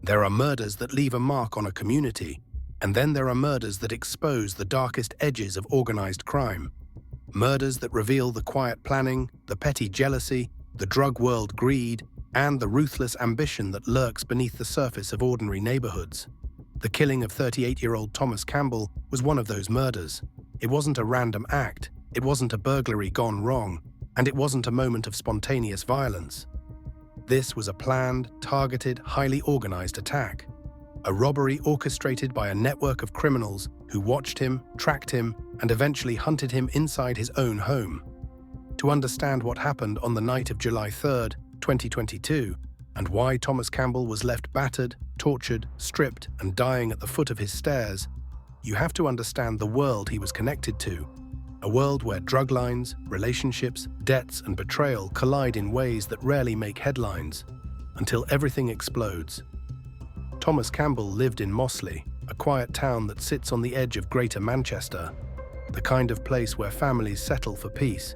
There are murders that leave a mark on a community, and then there are murders that expose the darkest edges of organized crime. Murders that reveal the quiet planning, the petty jealousy, the drug world greed, and the ruthless ambition that lurks beneath the surface of ordinary neighborhoods. The killing of 38-year-old Thomas Campbell was one of those murders. It wasn't a random act, it wasn't a burglary gone wrong, and it wasn't a moment of spontaneous violence. This was a planned, targeted, highly organized attack. A robbery orchestrated by a network of criminals who watched him, tracked him, and eventually hunted him inside his own home. To understand what happened on the night of July 3, 2022, and why Thomas Campbell was left battered, tortured, stripped, and dying at the foot of his stairs, you have to understand the world he was connected to. A world where drug lines, relationships, debts, and betrayal collide in ways that rarely make headlines, until everything explodes. Thomas Campbell lived in Mossley, a quiet town that sits on the edge of Greater Manchester, the kind of place where families settle for peace,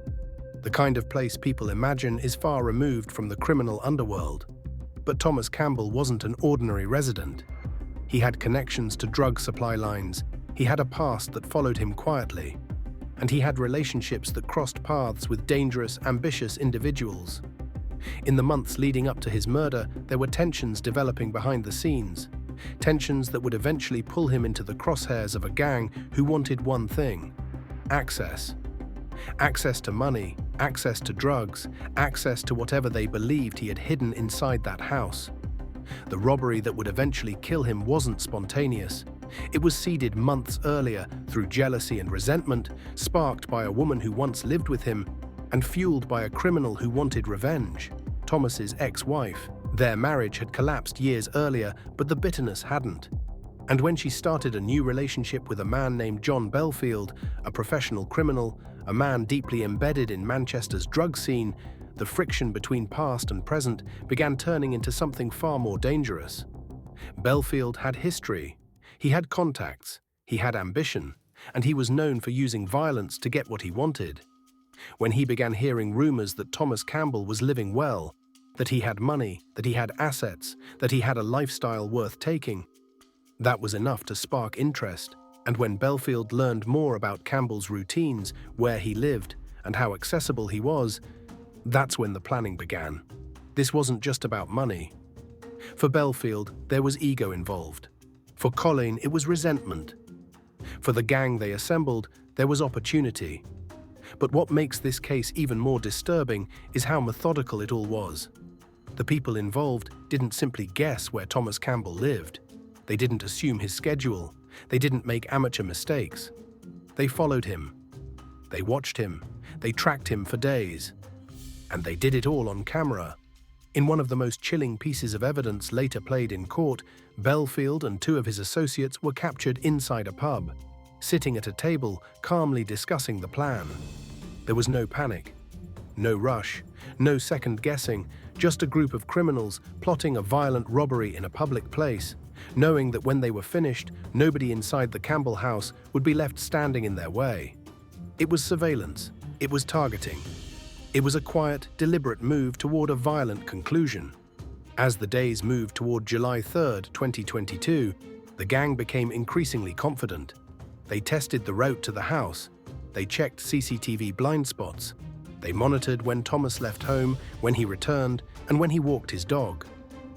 the kind of place people imagine is far removed from the criminal underworld. But Thomas Campbell wasn't an ordinary resident. He had connections to drug supply lines, he had a past that followed him quietly, and he had relationships that crossed paths with dangerous, ambitious individuals. In the months leading up to his murder, there were tensions developing behind the scenes, tensions that would eventually pull him into the crosshairs of a gang who wanted one thing: access. Access to money, access to drugs, access to whatever they believed he had hidden inside that house. The robbery that would eventually kill him wasn't spontaneous. It was seeded months earlier through jealousy and resentment, sparked by a woman who once lived with him, and fueled by a criminal who wanted revenge, Thomas's ex-wife. Their marriage had collapsed years earlier, but the bitterness hadn't. And when she started a new relationship with a man named John Belfield, a professional criminal, a man deeply embedded in Manchester's drug scene, the friction between past and present began turning into something far more dangerous. Belfield had history. He had contacts, he had ambition, and he was known for using violence to get what he wanted. When he began hearing rumors that Thomas Campbell was living well, that he had money, that he had assets, that he had a lifestyle worth taking, that was enough to spark interest. And when Belfield learned more about Campbell's routines, where he lived, and how accessible he was, that's when the planning began. This wasn't just about money. For Belfield, there was ego involved. For Colleen, it was resentment. For the gang they assembled, there was opportunity. But what makes this case even more disturbing is how methodical it all was. The people involved didn't simply guess where Thomas Campbell lived. They didn't assume his schedule. They didn't make amateur mistakes. They followed him. They watched him. They tracked him for days. And they did it all on camera. In one of the most chilling pieces of evidence later played in court, Belfield and two of his associates were captured inside a pub, sitting at a table, calmly discussing the plan. There was no panic, no rush, no second guessing, just a group of criminals plotting a violent robbery in a public place, knowing that when they were finished, nobody inside the Campbell house would be left standing in their way. It was surveillance. It was targeting. It was a quiet, deliberate move toward a violent conclusion. As the days moved toward July 3, 2022, the gang became increasingly confident. They tested the route to the house. They checked CCTV blind spots. They monitored when Thomas left home, when he returned, and when he walked his dog.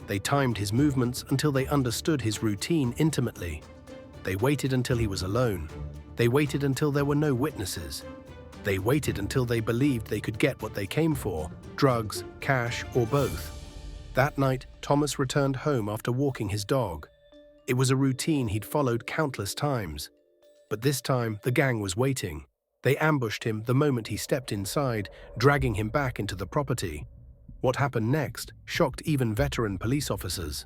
They timed his movements until they understood his routine intimately. They waited until he was alone. They waited until there were no witnesses. They waited until they believed they could get what they came for: drugs, cash, or both. That night, Thomas returned home after walking his dog. It was a routine he'd followed countless times. But this time, the gang was waiting. They ambushed him the moment he stepped inside, dragging him back into the property. What happened next shocked even veteran police officers.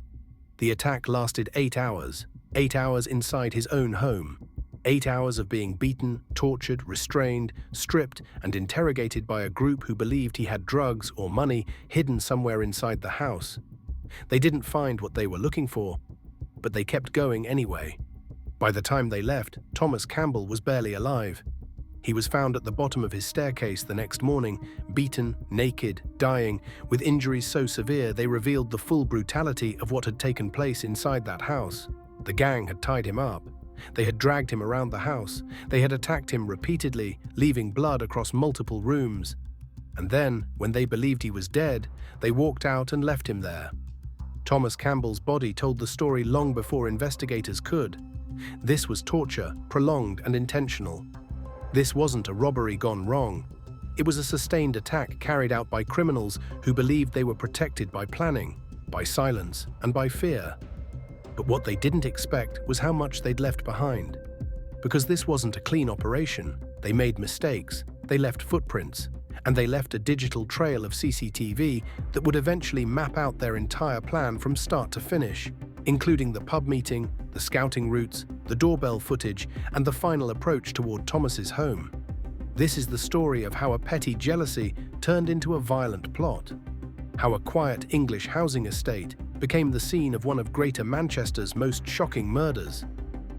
The attack lasted 8 hours. 8 hours inside his own home. 8 hours of being beaten, tortured, restrained, stripped, and interrogated by a group who believed he had drugs or money hidden somewhere inside the house. They didn't find what they were looking for, but they kept going anyway. By the time they left, Thomas Campbell was barely alive. He was found at the bottom of his staircase the next morning, beaten, naked, dying, with injuries so severe they revealed the full brutality of what had taken place inside that house. The gang had tied him up. They had dragged him around the house. They had attacked him repeatedly, leaving blood across multiple rooms. And then, when they believed he was dead, they walked out and left him there. Thomas Campbell's body told the story long before investigators could. This was torture, prolonged and intentional. This wasn't a robbery gone wrong. It was a sustained attack carried out by criminals who believed they were protected by planning, by silence, and by fear. But what they didn't expect was how much they'd left behind. Because this wasn't a clean operation, they made mistakes, they left footprints, and they left a digital trail of CCTV that would eventually map out their entire plan from start to finish, including the pub meeting, the scouting routes, the doorbell footage, and the final approach toward Thomas's home. This is the story of how a petty jealousy turned into a violent plot, how a quiet English housing estate became the scene of one of Greater Manchester's most shocking murders,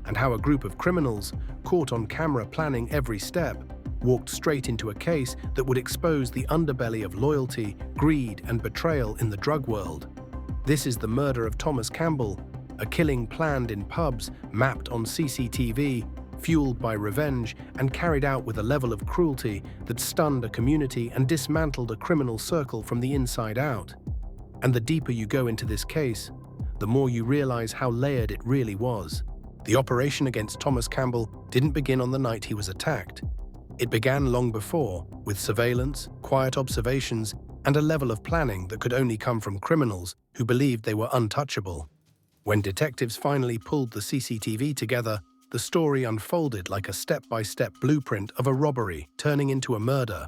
and how a group of criminals, caught on camera planning every step, walked straight into a case that would expose the underbelly of loyalty, greed, and betrayal in the drug world. This is the murder of Thomas Campbell, a killing planned in pubs, mapped on CCTV, fueled by revenge, and carried out with a level of cruelty that stunned a community and dismantled a criminal circle from the inside out. And the deeper you go into this case, the more you realize how layered it really was. The operation against Thomas Campbell didn't begin on the night he was attacked. It began long before, with surveillance, quiet observations, and a level of planning that could only come from criminals who believed they were untouchable. When detectives finally pulled the CCTV together, the story unfolded like a step-by-step blueprint of a robbery turning into a murder.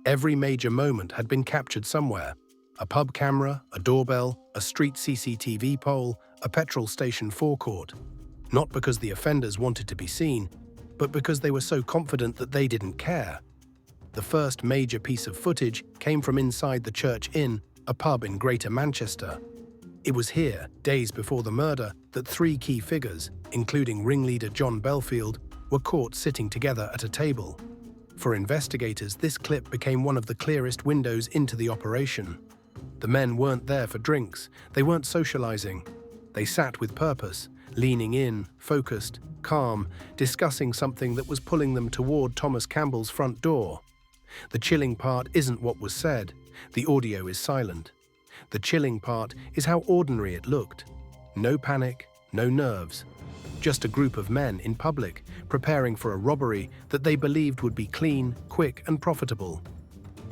Every major moment had been captured somewhere: a pub camera, a doorbell, a street CCTV pole, a petrol station forecourt. Not because the offenders wanted to be seen, but because they were so confident that they didn't care. The first major piece of footage came from inside the Church Inn, a pub in Greater Manchester. It was here, days before the murder, that three key figures, including ringleader John Belfield, were caught sitting together at a table. For investigators, this clip became one of the clearest windows into the operation. The men weren't there for drinks, they weren't socializing. They sat with purpose, leaning in, focused, calm, discussing something that was pulling them toward Thomas Campbell's front door. The chilling part isn't what was said, the audio is silent. The chilling part is how ordinary it looked. No panic, no nerves. Just a group of men in public, preparing for a robbery that they believed would be clean, quick, and profitable.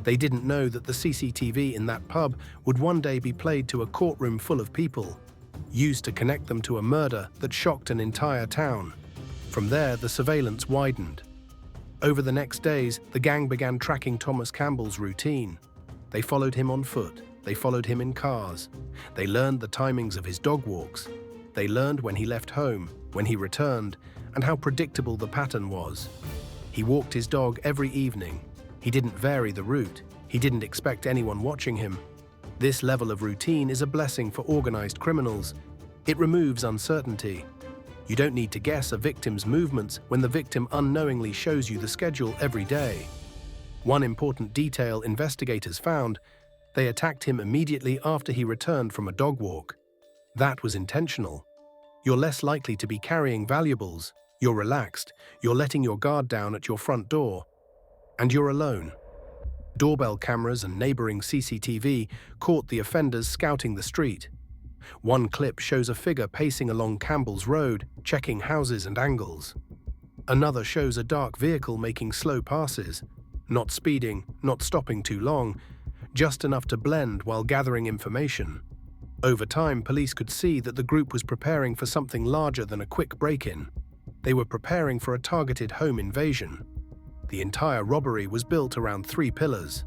They didn't know that the CCTV in that pub would one day be played to a courtroom full of people, used to connect them to a murder that shocked an entire town. From there, the surveillance widened. Over the next days, the gang began tracking Thomas Campbell's routine. They followed him on foot. They followed him in cars. They learned the timings of his dog walks. They learned when he left home, when he returned, and how predictable the pattern was. He walked his dog every evening. He didn't vary the route. He didn't expect anyone watching him. This level of routine is a blessing for organized criminals. It removes uncertainty. You don't need to guess a victim's movements when the victim unknowingly shows you the schedule every day. One important detail investigators found: they attacked him immediately after he returned from a dog walk. That was intentional. You're less likely to be carrying valuables. You're relaxed. You're letting your guard down at your front door. And you're alone. Doorbell cameras and neighboring CCTV caught the offenders scouting the street. One clip shows a figure pacing along Campbell's Road, checking houses and angles. Another shows a dark vehicle making slow passes, not speeding, not stopping too long, just enough to blend while gathering information. Over time, police could see that the group was preparing for something larger than a quick break-in. They were preparing for a targeted home invasion. The entire robbery was built around three pillars.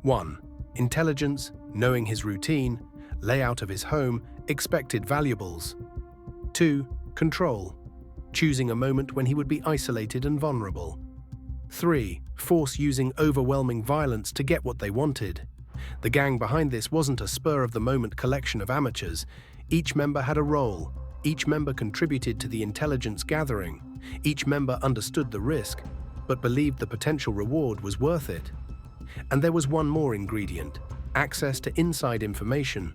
1. Intelligence, knowing his routine, layout of his home, expected valuables. 2. Control, choosing a moment when he would be isolated and vulnerable. 3. Force, using overwhelming violence to get what they wanted. The gang behind this wasn't a spur-of-the-moment collection of amateurs. Each member had a role. Each member contributed to the intelligence gathering. Each member understood the risk. but believed the potential reward was worth it. And there was one more ingredient: access to inside information.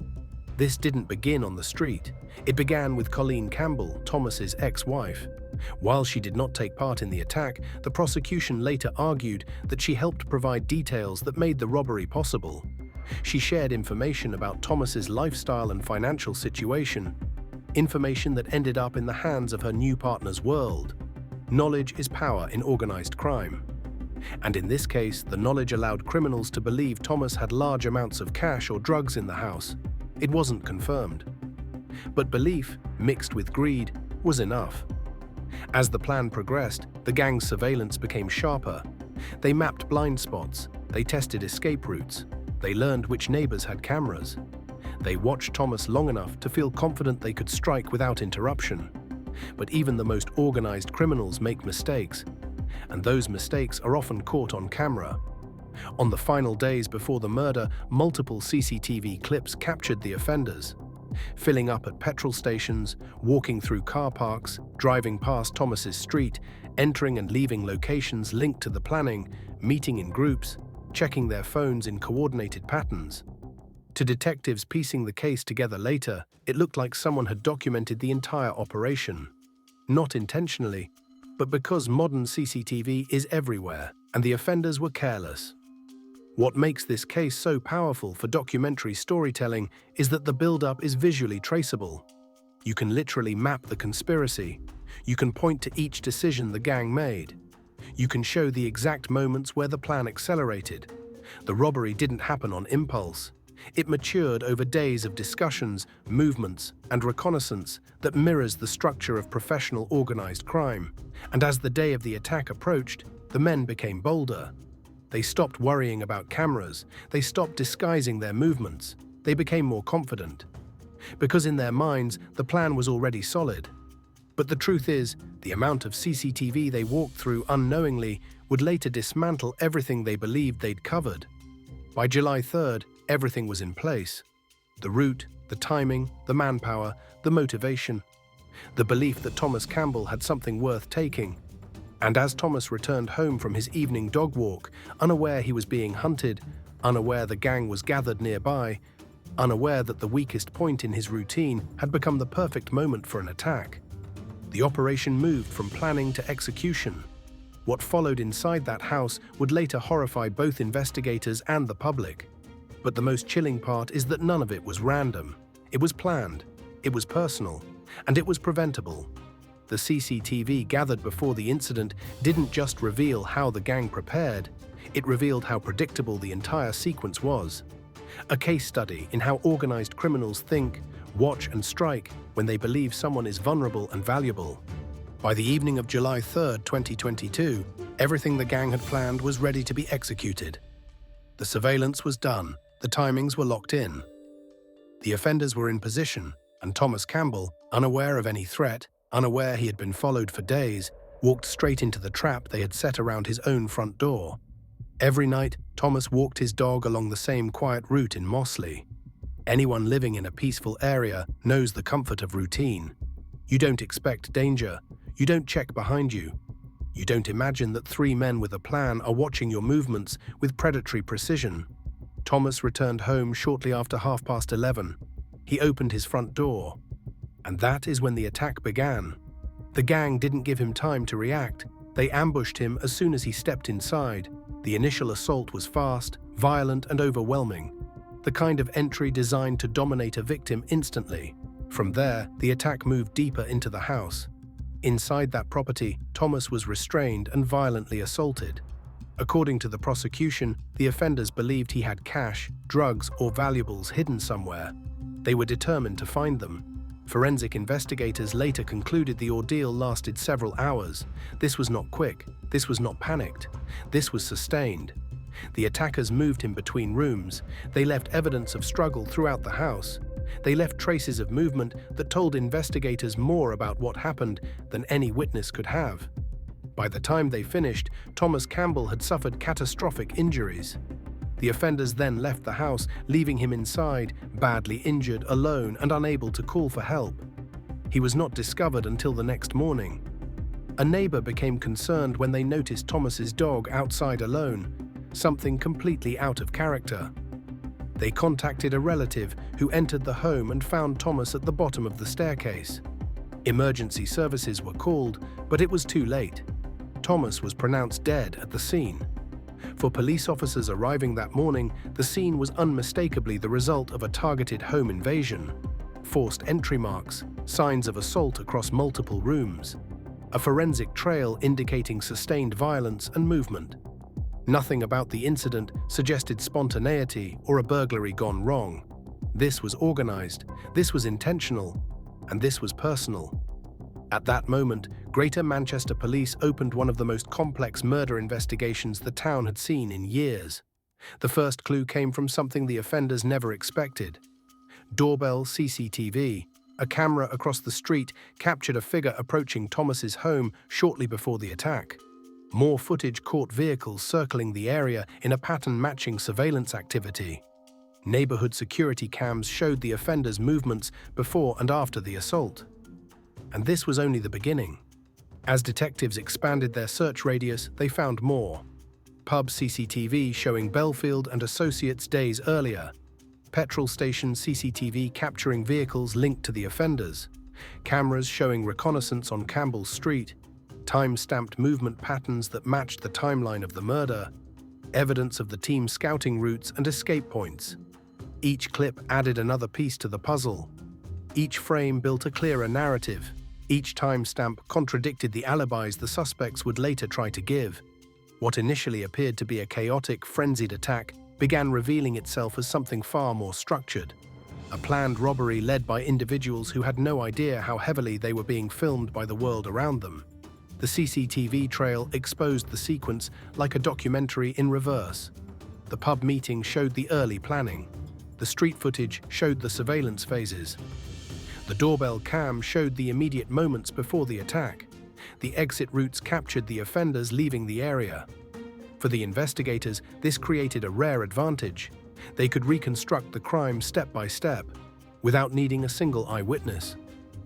This didn't begin on the street. It began with Colleen Campbell, Thomas's ex-wife. While she did not take part in the attack, the prosecution later argued that she helped provide details that made the robbery possible. She shared information about Thomas's lifestyle and financial situation, information that ended up in the hands of her new partner's world. Knowledge is power in organized crime. And in this case, the knowledge allowed criminals to believe Thomas had large amounts of cash or drugs in the house. It wasn't confirmed. But belief, mixed with greed, was enough. As the plan progressed, the gang's surveillance became sharper. They mapped blind spots, they tested escape routes, they learned which neighbors had cameras. They watched Thomas long enough to feel confident they could strike without interruption. But even the most organized criminals make mistakes, and those mistakes are often caught on camera. On the final days before the murder, multiple CCTV clips captured the offenders. Filling up at petrol stations, walking through car parks, driving past Thomas's street, entering and leaving locations linked to the planning, meeting in groups, checking their phones in coordinated patterns. To detectives piecing the case together later, it looked like someone had documented the entire operation. Not intentionally, but because modern CCTV is everywhere, and the offenders were careless. What makes this case so powerful for documentary storytelling is that the build-up is visually traceable. You can literally map the conspiracy. You can point to each decision the gang made. You can show the exact moments where the plan accelerated. The robbery didn't happen on impulse. It matured over days of discussions, movements, and reconnaissance that mirrors the structure of professional organized crime. And as the day of the attack approached, the men became bolder. They stopped worrying about cameras. They stopped disguising their movements. They became more confident. Because in their minds, the plan was already solid. But the truth is, the amount of CCTV they walked through unknowingly would later dismantle everything they believed they'd covered. By July 3rd, everything was in place. The route, the timing, the manpower, the motivation, the belief that Thomas Campbell had something worth taking. And as Thomas returned home from his evening dog walk, unaware he was being hunted, unaware the gang was gathered nearby, unaware that the weakest point in his routine had become the perfect moment for an attack, the operation moved from planning to execution. What followed inside that house would later horrify both investigators and the public. But the most chilling part is that none of it was random. It was planned, it was personal, and it was preventable. The CCTV gathered before the incident didn't just reveal how the gang prepared, it revealed how predictable the entire sequence was. A case study in how organized criminals think, watch, and strike when they believe someone is vulnerable and valuable. By the evening of July 3rd, 2022, everything the gang had planned was ready to be executed. The surveillance was done, the timings were locked in. The offenders were in position, and Thomas Campbell, unaware of any threat, unaware he had been followed for days, walked straight into the trap they had set around his own front door. Every night, Thomas walked his dog along the same quiet route in Mossley. Anyone living in a peaceful area knows the comfort of routine. You don't expect danger. You don't check behind you. You don't imagine that three men with a plan are watching your movements with predatory precision. Thomas returned home shortly after 11:30. He opened his front door. And that is when the attack began. The gang didn't give him time to react. They ambushed him as soon as he stepped inside. The initial assault was fast, violent, and overwhelming. The kind of entry designed to dominate a victim instantly. From there, the attack moved deeper into the house. Inside that property, Thomas was restrained and violently assaulted. According to the prosecution, the offenders believed he had cash, drugs, or valuables hidden somewhere. They were determined to find them. Forensic investigators later concluded the ordeal lasted several hours. This was not quick. This was not panicked. This was sustained. The attackers moved him between rooms. They left evidence of struggle throughout the house. They left traces of movement that told investigators more about what happened than any witness could have. By the time they finished, Thomas Campbell had suffered catastrophic injuries. The offenders then left the house, leaving him inside, badly injured, alone, and unable to call for help. He was not discovered until the next morning. A neighbor became concerned when they noticed Thomas's dog outside alone, something completely out of character. They contacted a relative who entered the home and found Thomas at the bottom of the staircase. Emergency services were called, but it was too late. Thomas was pronounced dead at the scene. For police officers arriving that morning, the scene was unmistakably the result of a targeted home invasion. Forced entry marks, signs of assault across multiple rooms, a forensic trail indicating sustained violence and movement. Nothing about the incident suggested spontaneity or a burglary gone wrong. This was organized, this was intentional, and this was personal. At that moment, Greater Manchester Police opened one of the most complex murder investigations the town had seen in years. The first clue came from something the offenders never expected. Doorbell CCTV, a camera across the street, captured a figure approaching Thomas's home shortly before the attack. More footage caught vehicles circling the area in a pattern matching surveillance activity. Neighborhood security cams showed the offenders' movements before and after the assault. And this was only the beginning. As detectives expanded their search radius, they found more. Pub CCTV showing Belfield and associates days earlier. Petrol station CCTV capturing vehicles linked to the offenders. Cameras showing reconnaissance on Campbell Street. Time-stamped movement patterns that matched the timeline of the murder. Evidence of the team's scouting routes and escape points. Each clip added another piece to the puzzle. Each frame built a clearer narrative. Each timestamp contradicted the alibis the suspects would later try to give. What initially appeared to be a chaotic, frenzied attack began revealing itself as something far more structured. A planned robbery led by individuals who had no idea how heavily they were being filmed by the world around them. The CCTV trail exposed the sequence like a documentary in reverse. The pub meeting showed the early planning. The street footage showed the surveillance phases. The doorbell cam showed the immediate moments before the attack. The exit routes captured the offenders leaving the area. For the investigators, this created a rare advantage. They could reconstruct the crime step by step, without needing a single eyewitness.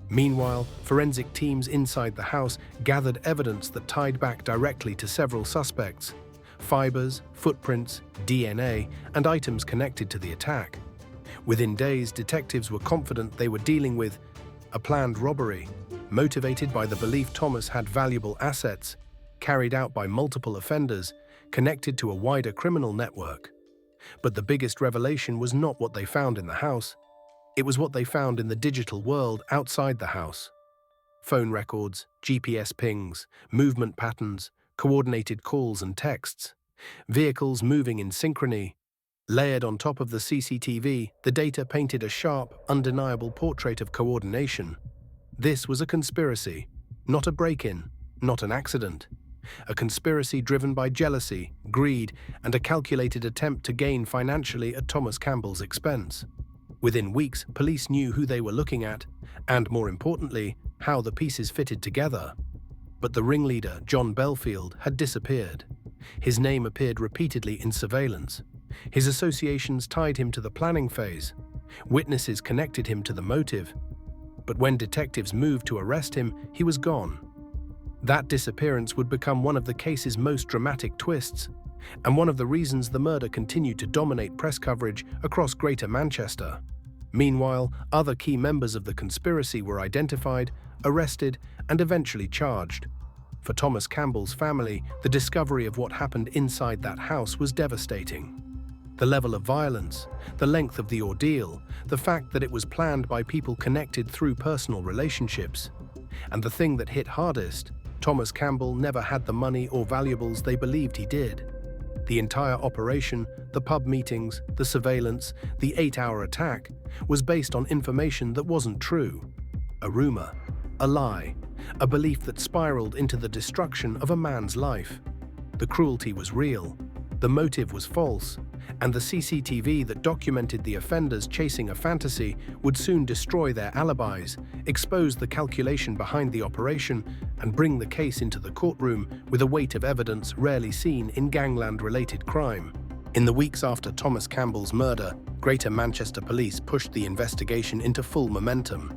Meanwhile, forensic teams inside the house gathered evidence that tied back directly to several suspects: fibers, footprints, DNA, and items connected to the attack. Within days, detectives were confident they were dealing with a planned robbery, motivated by the belief Thomas had valuable assets, carried out by multiple offenders, connected to a wider criminal network. But the biggest revelation was not what they found in the house. It was what they found in the digital world outside the house. Phone records, GPS pings, movement patterns, coordinated calls and texts, vehicles moving in synchrony. Layered on top of the CCTV, the data painted a sharp, undeniable portrait of coordination. This was a conspiracy, not a break-in, not an accident. A conspiracy driven by jealousy, greed, and a calculated attempt to gain financially at Thomas Campbell's expense. Within weeks, police knew who they were looking at, and more importantly, how the pieces fitted together. But the ringleader, John Belfield, had disappeared. His name appeared repeatedly in surveillance. His associations tied him to the planning phase. Witnesses connected him to the motive. But when detectives moved to arrest him, he was gone. That disappearance would become one of the case's most dramatic twists, and one of the reasons the murder continued to dominate press coverage across Greater Manchester. Meanwhile, other key members of the conspiracy were identified, arrested, and eventually charged. For Thomas Campbell's family, the discovery of what happened inside that house was devastating. The level of violence, the length of the ordeal, the fact that it was planned by people connected through personal relationships. And the thing that hit hardest, Thomas Campbell never had the money or valuables they believed he did. The entire operation, the pub meetings, the surveillance, the 8-hour attack, was based on information that wasn't true. A rumor, a lie, a belief that spiraled into the destruction of a man's life. The cruelty was real, the motive was false, and the CCTV that documented the offenders chasing a fantasy would soon destroy their alibis, expose the calculation behind the operation, and bring the case into the courtroom with a weight of evidence rarely seen in gangland-related crime. In the weeks after Thomas Campbell's murder, Greater Manchester Police pushed the investigation into full momentum.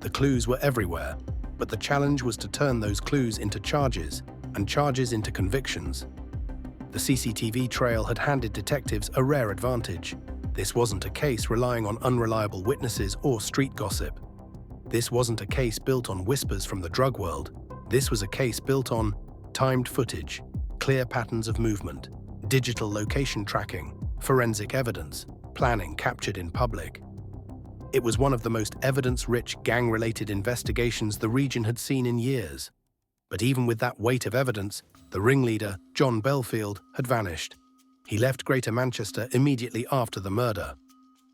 The clues were everywhere. But the challenge was to turn those clues into charges, and charges into convictions. The CCTV trail had handed detectives a rare advantage. This wasn't a case relying on unreliable witnesses or street gossip. This wasn't a case built on whispers from the drug world. This was a case built on timed footage, clear patterns of movement, digital location tracking, forensic evidence, planning captured in public. It was one of the most evidence-rich gang-related investigations the region had seen in years. But even with that weight of evidence, the ringleader, John Belfield, had vanished. He left Greater Manchester immediately after the murder.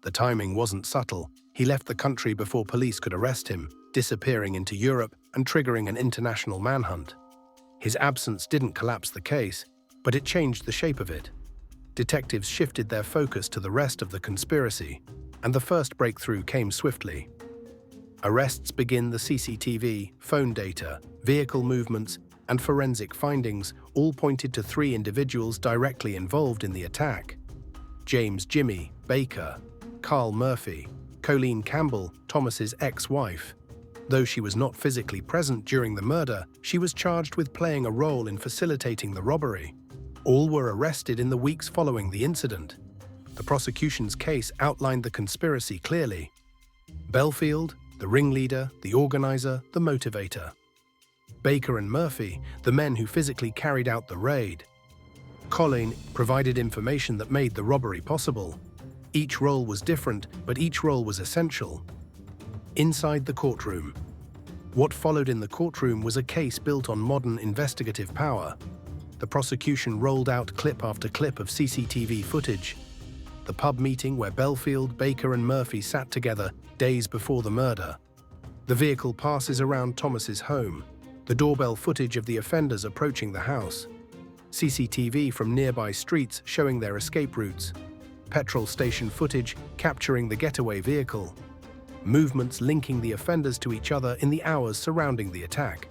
The timing wasn't subtle. He left the country before police could arrest him, disappearing into Europe and triggering an international manhunt. His absence didn't collapse the case, but it changed the shape of it. Detectives shifted their focus to the rest of the conspiracy, and the first breakthrough came swiftly. Arrests begin. The CCTV, phone data, vehicle movements, and forensic findings all pointed to 3 individuals directly involved in the attack: James "Jimmy" Baker, Carl Murphy, Colleen Campbell, Thomas's ex-wife. Though she was not physically present during the murder, she was charged with playing a role in facilitating the robbery. All were arrested in the weeks following the incident. The prosecution's case outlined the conspiracy clearly. Belfield, the ringleader, the organizer, the motivator. Baker and Murphy, the men who physically carried out the raid. Colleen provided information that made the robbery possible. Each role was different, but each role was essential. Inside the courtroom. What followed in the courtroom was a case built on modern investigative power. The prosecution rolled out clip after clip of CCTV footage. The pub meeting where Belfield, Baker and Murphy sat together days before the murder. The vehicle passes around Thomas's home. The doorbell footage of the offenders approaching the house. CCTV from nearby streets showing their escape routes. Petrol station footage capturing the getaway vehicle. Movements linking the offenders to each other in the hours surrounding the attack.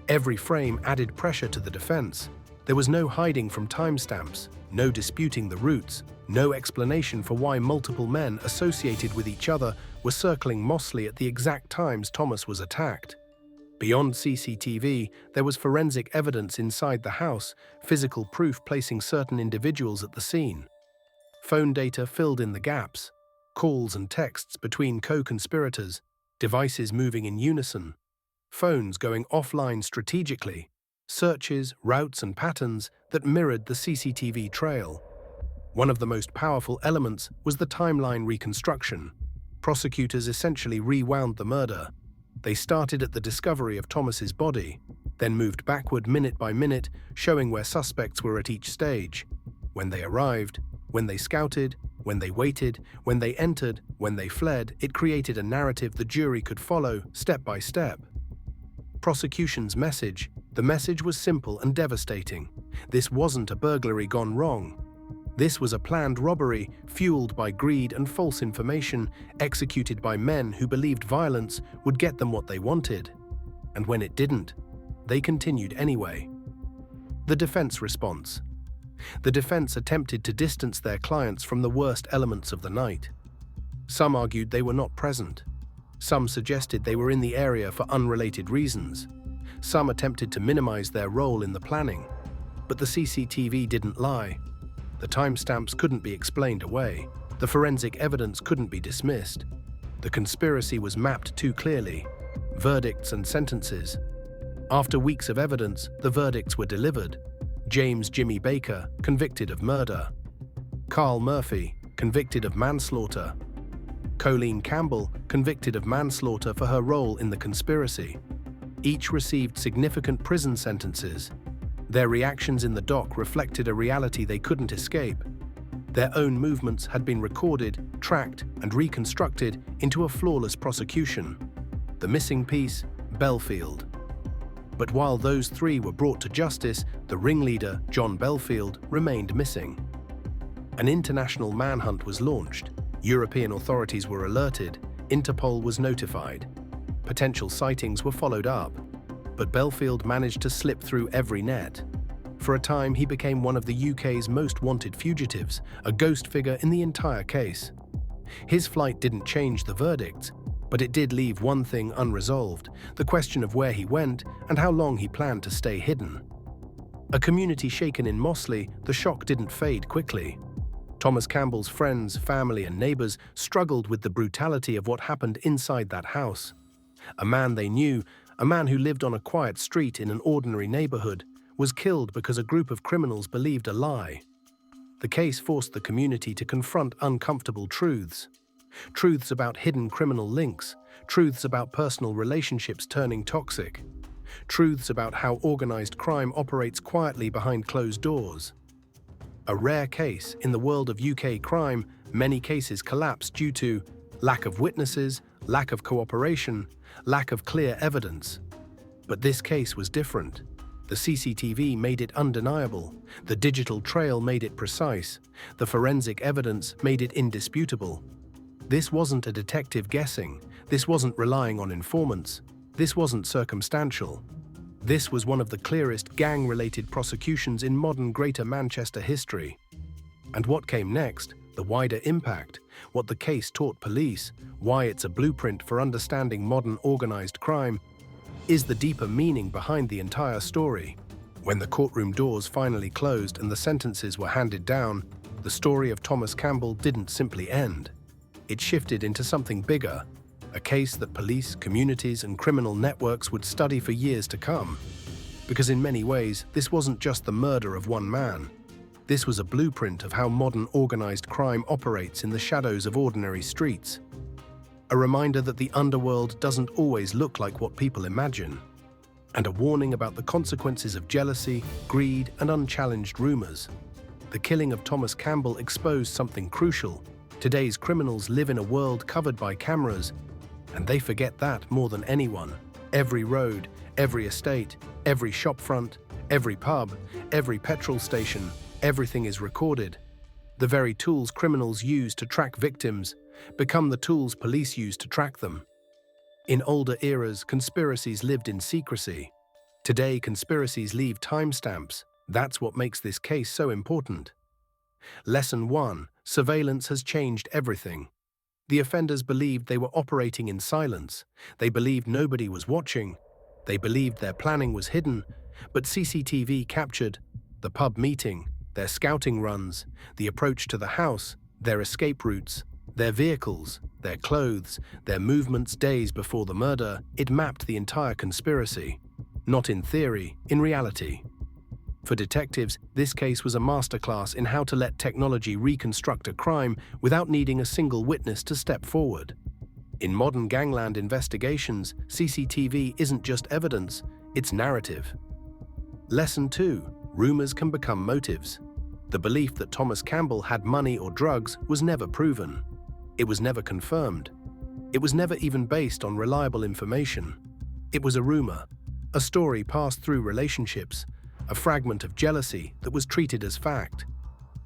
Every frame added pressure to the defense. There was no hiding from timestamps, no disputing the routes, no explanation for why multiple men associated with each other were circling Mossley at the exact times Thomas was attacked. Beyond CCTV, there was forensic evidence inside the house, physical proof placing certain individuals at the scene. Phone data filled in the gaps, calls and texts between co-conspirators, devices moving in unison, phones going offline strategically, searches, routes and patterns that mirrored the CCTV trail. One of the most powerful elements was the timeline reconstruction. Prosecutors essentially rewound the murder. They started at the discovery of Thomas's body, then moved backward minute by minute, showing where suspects were at each stage. When they arrived, when they scouted, when they waited, when they entered, when they fled. It created a narrative the jury could follow step by step. Prosecution's message. The message was simple and devastating. This wasn't a burglary gone wrong. This was a planned robbery fueled by greed and false information, executed by men who believed violence would get them what they wanted. And when it didn't, they continued anyway. The defense response. The defense attempted to distance their clients from the worst elements of the night. Some argued they were not present. Some suggested they were in the area for unrelated reasons. Some attempted to minimize their role in the planning. But the CCTV didn't lie. The timestamps couldn't be explained away. The forensic evidence couldn't be dismissed. The conspiracy was mapped too clearly. Verdicts and sentences. After weeks of evidence, the verdicts were delivered. James "Jimmy" Baker, convicted of murder. Carl Murphy, convicted of manslaughter. Colleen Campbell, convicted of manslaughter for her role in the conspiracy. Each received significant prison sentences. Their reactions in the dock reflected a reality they couldn't escape. Their own movements had been recorded, tracked, and reconstructed into a flawless prosecution. The missing piece, Belfield. But while those 3 were brought to justice, the ringleader, John Belfield, remained missing. An international manhunt was launched. European authorities were alerted. Interpol was notified. Potential sightings were followed up. But Belfield managed to slip through every net. For a time, he became one of the UK's most wanted fugitives, a ghost figure in the entire case. His flight didn't change the verdicts, But it did leave one thing unresolved, the question of where he went and how long he planned to stay hidden. A community shaken in Mossley, the shock didn't fade quickly. Thomas Campbell's friends, family and neighbors struggled with the brutality of what happened inside that house. A man they knew, a man who lived on a quiet street in an ordinary neighborhood, was killed because a group of criminals believed a lie. The case forced the community to confront uncomfortable truths. Truths about hidden criminal links, truths about personal relationships turning toxic, truths about how organized crime operates quietly behind closed doors. A rare case in the world of UK crime, many cases collapse due to lack of witnesses, lack of cooperation, lack of clear evidence. But this case was different. The CCTV made it undeniable, the digital trail made it precise, the forensic evidence made it indisputable. This wasn't a detective guessing, this wasn't relying on informants, this wasn't circumstantial. This was one of the clearest gang-related prosecutions in modern Greater Manchester history. And what came next, the wider impact, what the case taught police, why it's a blueprint for understanding modern organized crime, is the deeper meaning behind the entire story. When the courtroom doors finally closed and the sentences were handed down, the story of Thomas Campbell didn't simply end. It shifted into something bigger, a case that police, communities, and criminal networks would study for years to come. Because in many ways, this wasn't just the murder of one man. This was a blueprint of how modern organized crime operates in the shadows of ordinary streets. A reminder that the underworld doesn't always look like what people imagine. And a warning about the consequences of jealousy, greed, and unchallenged rumors. The killing of Thomas Campbell exposed something crucial. Today's criminals live in a world covered by cameras, and they forget that more than anyone. Every road, every estate, every shopfront, every pub, every petrol station, everything is recorded. The very tools criminals use to track victims become the tools police use to track them. In older eras, conspiracies lived in secrecy. Today, conspiracies leave timestamps. That's what makes this case so important. Lesson 1. Surveillance has changed everything. The offenders believed they were operating in silence. They believed nobody was watching. They believed their planning was hidden. But CCTV captured the pub meeting, their scouting runs, the approach to the house, their escape routes, their vehicles, their clothes, their movements days before the murder. It mapped the entire conspiracy. Not in theory, in reality. For detectives, this case was a masterclass in how to let technology reconstruct a crime without needing a single witness to step forward. In modern gangland investigations, CCTV isn't just evidence, it's narrative. Lesson 2. Rumors can become motives. The belief that Thomas Campbell had money or drugs was never proven. It was never confirmed. It was never even based on reliable information. It was a rumor, a story passed through relationships, a fragment of jealousy that was treated as fact.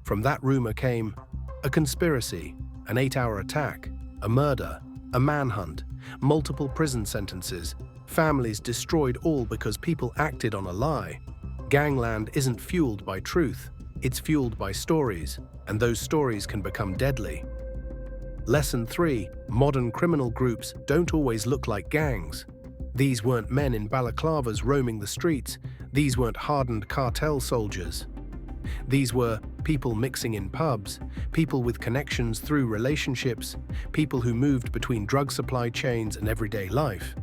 From that rumor came a conspiracy, an 8-hour attack, a murder, a manhunt, multiple prison sentences, families destroyed, all because people acted on a lie. Gangland isn't fueled by truth, it's fueled by stories, and those stories can become deadly. Lesson 3. Modern criminal groups don't always look like gangs. These weren't men in balaclavas roaming the streets. These weren't hardened cartel soldiers. These were people mixing in pubs, people with connections through relationships, people who moved between drug supply chains and everyday life.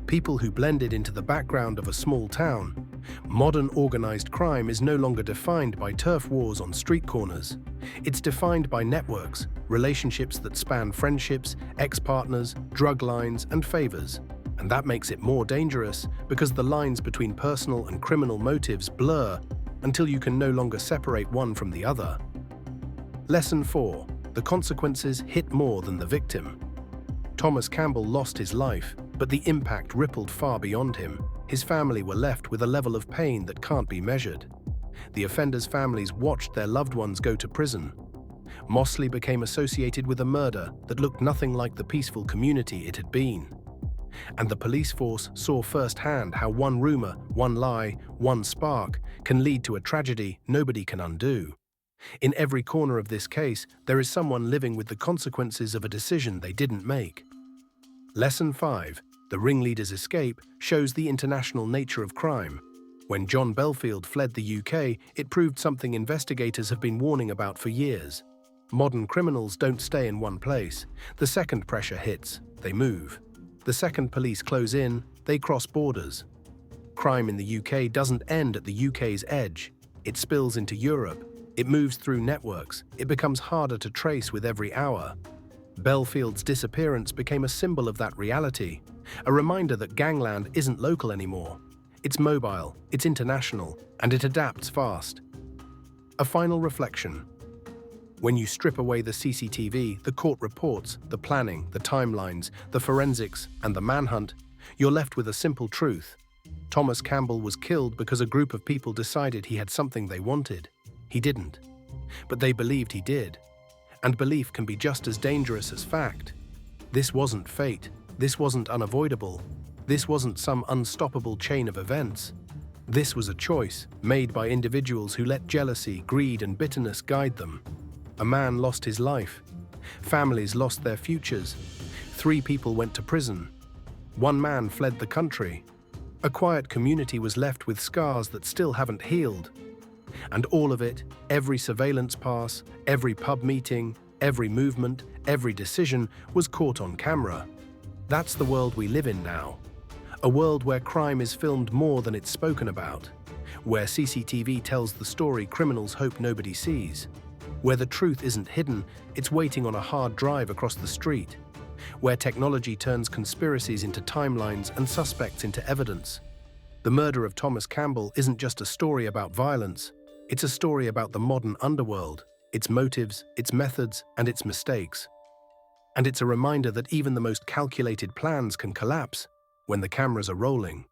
People who blended into the background of a small town. Modern organized crime is no longer defined by turf wars on street corners. It's defined by networks, relationships that span friendships, ex-partners, drug lines, and favors. And that makes it more dangerous because the lines between personal and criminal motives blur until you can no longer separate one from the other. Lesson 4. The consequences hit more than the victim. Thomas Campbell lost his life, but the impact rippled far beyond him. His family were left with a level of pain that can't be measured. The offenders' families watched their loved ones go to prison. Mossley became associated with a murder that looked nothing like the peaceful community it had been. And the police force saw firsthand how one rumor, one lie, one spark can lead to a tragedy nobody can undo. In every corner of this case, there is someone living with the consequences of a decision they didn't make. Lesson 5. The ringleader's escape shows the international nature of crime. When John Belfield fled the UK, it proved something investigators have been warning about for years. Modern criminals don't stay in one place. The second pressure hits, they move. The second police close in, they cross borders. Crime in the UK doesn't end at the UK's edge. It spills into Europe. It moves through networks. It becomes harder to trace with every hour. Belfield's disappearance became a symbol of that reality, a reminder that Gangland isn't local anymore. It's mobile, it's international, and it adapts fast. A final reflection. When you strip away the CCTV, the court reports, the planning, the timelines, the forensics, and the manhunt, you're left with a simple truth. Thomas Campbell was killed because a group of people decided he had something they wanted. He didn't. But they believed he did. And belief can be just as dangerous as fact. This wasn't fate. This wasn't unavoidable. This wasn't some unstoppable chain of events. This was a choice made by individuals who let jealousy, greed, and bitterness guide them. A man lost his life. Families lost their futures. 3 people went to prison. 1 man fled the country. A quiet community was left with scars that still haven't healed. And all of it, every surveillance pass, every pub meeting, every movement, every decision was caught on camera. That's the world we live in now. A world where crime is filmed more than it's spoken about. Where CCTV tells the story criminals hope nobody sees. Where the truth isn't hidden, it's waiting on a hard drive across the street. Where technology turns conspiracies into timelines and suspects into evidence. The murder of Thomas Campbell isn't just a story about violence. It's a story about the modern underworld, its motives, its methods, and its mistakes. And it's a reminder that even the most calculated plans can collapse when the cameras are rolling.